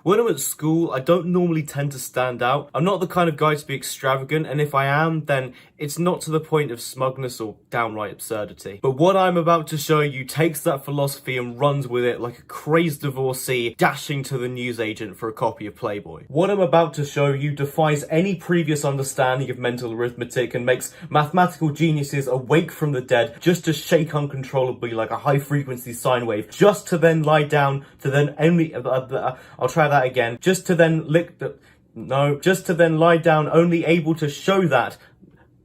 When I'm at school, I don't normally tend to stand out. I'm not the kind of guy to be extravagant, and if I am, then it's not to the point of smugness or downright absurdity. But what I'm about to show you takes that philosophy and runs with it like a crazed divorcee dashing to the newsagent for a copy of Playboy. What I'm about to show you defies any previous understanding of mental arithmetic and makes mathematical geniuses awake from the dead just to shake uncontrollably like a high-frequency sine wave, just to then lie down, to then only... I'll try that again. Just to then just to then lie down, only able to show that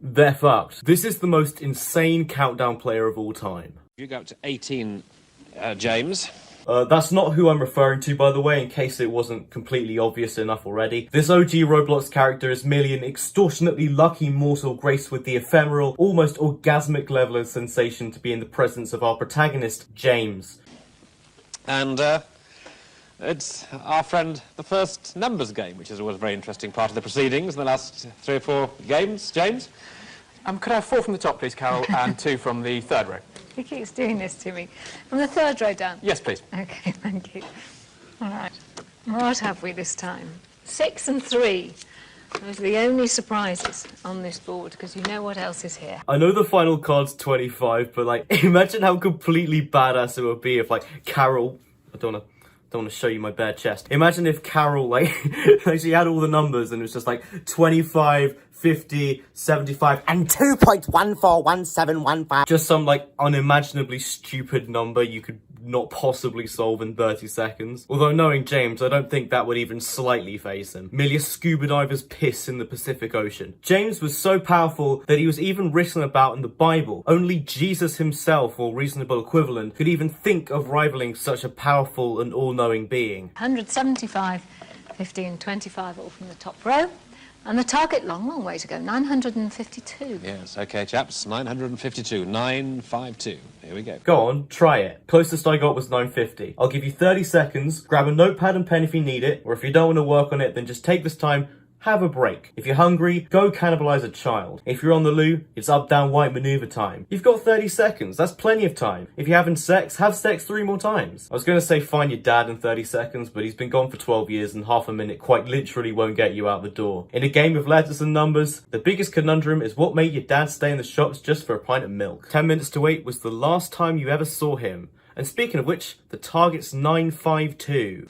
they're fucked. This is the most insane countdown player of all time. You go up to 18, James. That's not who I'm referring to, by the way, in case it wasn't completely obvious enough already. This OG Roblox character is merely an extortionately lucky mortal graced with the ephemeral, almost orgasmic level of sensation to be in the presence of our protagonist, James. And, it's our friend, the first numbers game, which is always a very interesting part of the proceedings in the last 3 or 4 games. James? Could I have 4 from the top, please, Carol, and 2 from the third row? He keeps doing this to me. From the third row down? Yes, please. OK, thank you. All right. What have we this time? 6 and 3. Those are the only surprises on this board, because you know what else is here. I know the final card's 25, but, like, imagine how completely badass it would be if, like, Carol... I don't want to show you my bare chest. Imagine if Carol, like, she had all the numbers and it was just like 25, 50, 75, and 2.141715. Just some, like, unimaginably stupid number you could not possibly solve in 30 seconds. Although, knowing James, I don't think that would even slightly faze him. Merely a scuba diver's piss in the Pacific Ocean. James was so powerful that he was even written about in the Bible. Only Jesus himself, or reasonable equivalent, could even think of rivaling such a powerful and all-knowing being. 175, 50 and 25 all from the top row. And the target, long way to go, 952. Yes, OK, chaps, 952, 952. Here we go. Go on, try it. Closest I got was 950. I'll give you 30 seconds, grab a notepad and pen if you need it, or if you don't want to work on it, then just take this time, have a break. If you're hungry, go cannibalize a child. If you're on the loo, it's up, down, white maneuver time. You've got 30 seconds, that's plenty of time. If you're having sex, have sex 3 more times. I was going to say find your dad in 30 seconds, but he's been gone for 12 years and half a minute quite literally won't get you out the door. In a game of letters and numbers, the biggest conundrum is what made your dad stay in the shops just for a pint of milk. 10 minutes to wait was the last time you ever saw him. And speaking of which, the target's 952.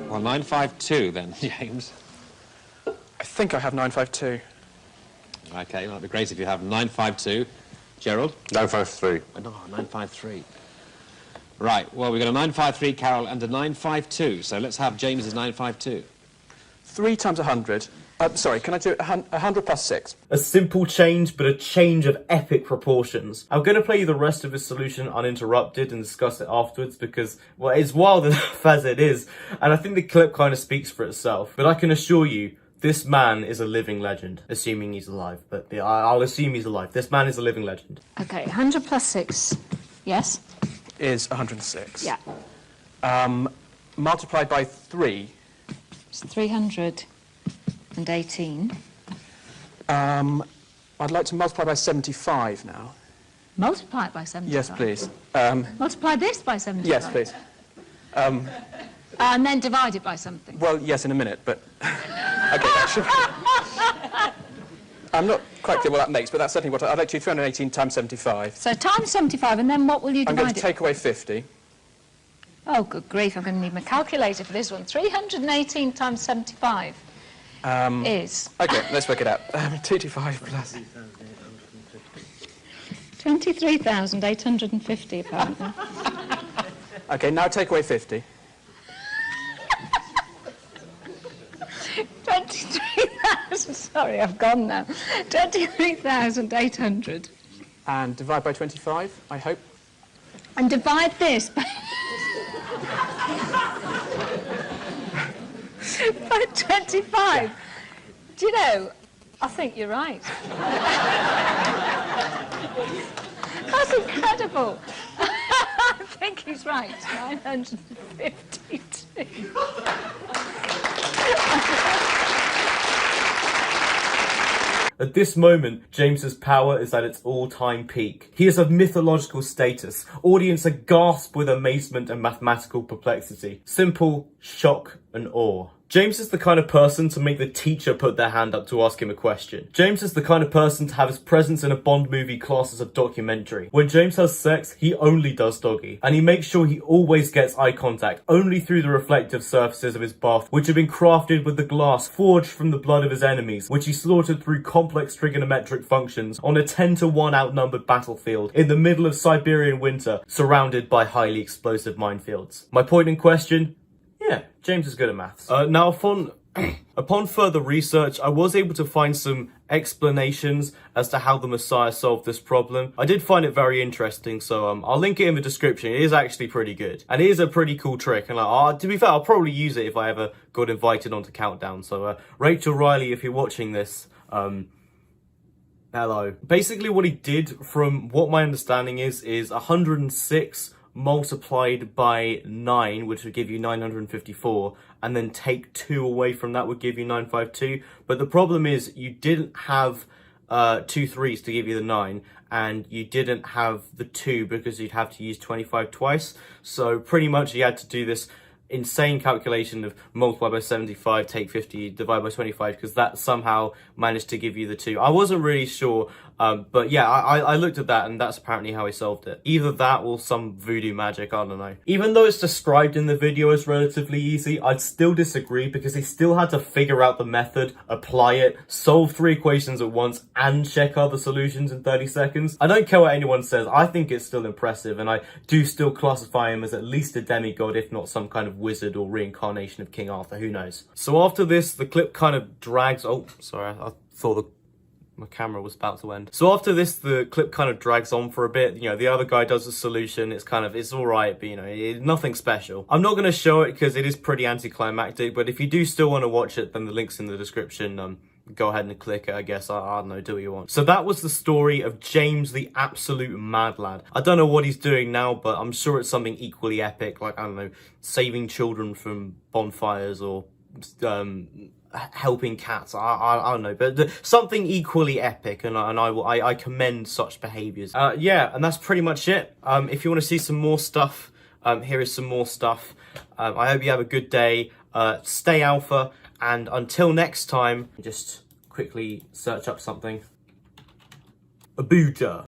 Well, 952 then, James. I think I have 952. OK, well, that'd be great if you have 952. Gerald? 953. No, 953. Right, well, we've got a 953, Carol, and a 952, so let's have James's 952. 3 times 100. Sorry, can I do 100 plus 6? A simple change, but a change of epic proportions. I'm going to play you the rest of his solution uninterrupted and discuss it afterwards because, well, it's wild enough as it is, and I think the clip kind of speaks for itself. But I can assure you, this man is a living legend, assuming he's alive. But yeah, I'll assume he's alive. This man is a living legend. OK, 100 plus 6, yes? Is 106. Yeah. Multiplied by 3. It's 318. I'd like to multiply by 75 now. Multiply it by 75? Yes, please. Multiply this by 75? Yes, please. And then divide it by something? Well, yes, in a minute, but... OK, that should... I'm not quite clear what that makes, but that's certainly what I'd like to do. 318 times 75. So times 75, and then what will you divide it? I'm going to take away 50. Oh, good grief, I'm going to need my calculator for this one. 318 times 75 is... OK, let's work it out. 225 plus... 23,850, apparently. OK, now take away 50. 23,000, sorry, I've gone now. 23,800. And divide by 25, I hope. And divide this by... by 25. Do you know, I think you're right. That's incredible. I think he's right. 952. At this moment, James's power is at its all-time peak. He is of mythological status. Audience aghast with amazement and mathematical perplexity. Simple shock and awe. James is the kind of person to make the teacher put their hand up to ask him a question. James is the kind of person to have his presence in a Bond movie classed as a documentary. When James has sex, he only does doggy. And he makes sure he always gets eye contact, only through the reflective surfaces of his bath, which have been crafted with the glass forged from the blood of his enemies, which he slaughtered through complex trigonometric functions on a 10-to-1 outnumbered battlefield in the middle of Siberian winter, surrounded by highly explosive minefields. My point in question? Yeah, James is good at maths. Now, upon further research, I was able to find some explanations as to how the Messiah solved this problem. I did find it very interesting, so I'll link it in the description. It is actually pretty good, and it is a pretty cool trick. And to be fair, I'll probably use it if I ever got invited onto Countdown. So, Rachel Riley, if you're watching this, hello. Basically, what he did, from what my understanding is 106 multiplied by 9, which would give you 954, and then take 2 away from that would give you 952. But the problem is you didn't have 2 3s to give you the 9, and you didn't have the 2 because you'd have to use 25 twice. So pretty much you had to do this insane calculation of multiply by 75, take 50, divide by 25, because that somehow managed to give you the 2. I wasn't really sure, but yeah, I looked at that, and that's apparently how he solved it. Either that or some voodoo magic, I don't know. Even though it's described in the video as relatively easy, I'd still disagree, because he still had to figure out the method, apply it, solve 3 equations at once, and check other solutions in 30 seconds. I don't care what anyone says, I think it's still impressive, and I do still classify him as at least a demigod, if not some kind of wizard or reincarnation of King Arthur, who knows. So after this, the clip kind of drags... Oh, sorry, I thought my camera was about to end. So after this, the clip kind of drags on for a bit. You know, the other guy does the solution. It's all right, but you know, nothing special. I'm not going to show it because it is pretty anticlimactic, but if you do still want to watch it, then the link's in the description. Go ahead and click it, I guess. I don't know, do what you want. So that was the story of James, the absolute mad lad. I don't know what he's doing now, but I'm sure it's something equally epic, like, I don't know, saving children from bonfires, or helping cats. I don't know, but something equally epic, and I commend such behaviors. Yeah, and that's pretty much it. If you want to see some more stuff, here is some more stuff. I hope you have a good day. Stay alpha. And until next time, just quickly search up something. A Buddha.